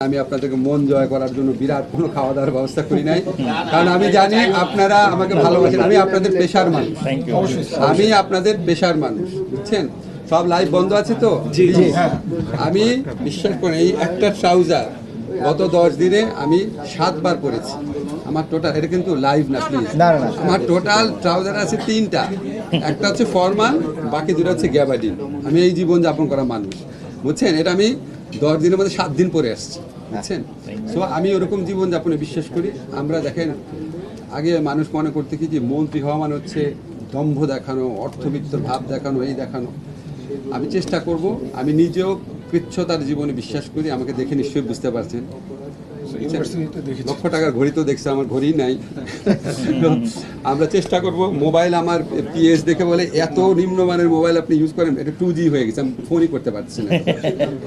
আমি আপনাদেরকে মন জয় করার জন্য বিরাট কোনো খাওয়া দাওয়ার ব্যবস্থা করি নাই, কারণ আমি জানি আপনারা আমাকে ভালোবাসেন। আমি আপনাদের পেশার মানুষ, আমি আপনাদের পেশার মানুষ, বুঝছেন? সব লাইভ বন্ধ আছে তো। আমি বিশ্বাস করি এই একটা ট্রাউজার গত 10 দিনে আমি 7 বার পরেছি। আমার টোটাল, এটা কিন্তু লাইভ না প্লিজ, আমার টোটাল ট্রাউজার আছে 3টা। একটা হচ্ছে ফরমাল, বাকি 2টা হচ্ছে গ্যাবার্ডিন। আমি এই জীবন যাপন করা মানুষ, বুঝছেন? এটা আমি 10 দিনের মধ্যে 7 দিন পরে আসছি, বুঝছেন? সো আমি ওরকম জীবনযাপনে বিশ্বাস করি। আমরা দেখেন, আগে মানুষ মনে করতে কি যে মন্ত্রী হওয়া মানে হচ্ছে দম্ভ দেখানো, অর্থবিত্তর ভাব দেখানো, এই দেখানো। আমি চেষ্টা করব, আমি নিজেও কৃচ্ছতার জীবনে বিশ্বাস করি। আমাকে দেখে নিশ্চয়ই বুঝতে পারছেন। লক্ষ টাকার ঘড়ি তো দেখছে, আমার ঘড়ি নাই। আমরা চেষ্টা করব। মোবাইল আমার পিএস দেখে বলে এত নিম্নমানের মোবাইল আপনি ইউজ করেন, এটা 2G হয়ে গেছে, আমি ফোনই করতে পারছি না।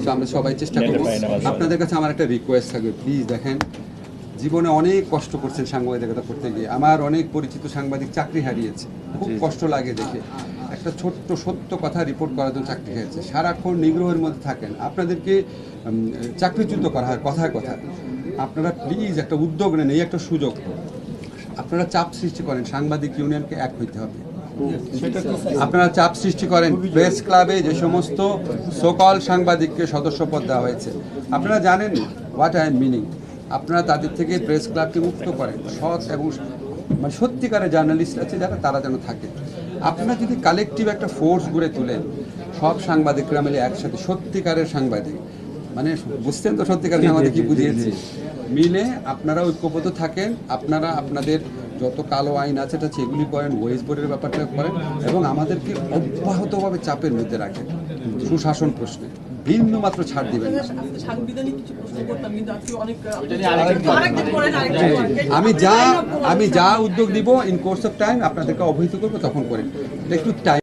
তো আমরা সবাই চেষ্টা করব। আপনাদের কাছে আমার একটা রিকোয়েস্ট থাকবে, প্লিজ দেখেন, জীবনে অনেক কষ্ট করছেন সাংবাদিকতা করতে গিয়ে। আমার অনেক পরিচিত সাংবাদিক চাকরি হারিয়েছে, খুব কষ্ট লাগে দেখে। একটা ছোট্ট সত্য কথা রিপোর্ট করার জন্য চাকরি হারিয়েছে, সারাক্ষণ নিগ্রহের মধ্যে থাকেন, আপনাদেরকে চাকরিচ্যুত করা হয় কথায় কথায়। আপনারা প্লিজ একটা উদ্যোগ নেন, এই একটা সুযোগ। আপনারা চাপ সৃষ্টি করেন, সাংবাদিক ইউনিয়নকে এক হইতে হবে। আপনারা চাপ সৃষ্টি করেন, প্রেস ক্লাবে যে সমস্ত সকল সাংবাদিককে সদস্যপদ দেওয়া হয়েছে, আপনারা জানেন হোয়াট আই এম মিনিং। আপনারা তাদের থেকে প্রেস ক্লাবকে মুক্ত করেন। সৎ এবং মানে সত্যিকারের জার্নালিস্ট আছে যারা, তারা যেন থাকে। আপনারা যদি কালেকটিভ একটা ফোর্স গড়ে তুলেন, সব সাংবাদিকরা মিলে একসাথে, সত্যিকারের সাংবাদিক, মানে বুঝছেন তো সত্যিকারের সাংবাদিক কি বুঝিয়েছি, মিলে আপনারা ঐক্যবদ্ধ থাকেন। আপনারা আপনাদের যত কালো আইন আছে এটা সেগুলি করেন, ওয়েজ বোর্ডের ব্যাপারটা করেন, এবং আমাদেরকে অব্যাহতভাবে চাপের মধ্যে রাখেন সুশাসন প্রশ্নে। ভিন্ন মাত্র ছাড় দিবেন না। আমি যা উদ্যোগ দিব ইন কোর্স অফ টাইম আপনাদেরকে অবহিত করবো, তখন করেন। একটু টাইম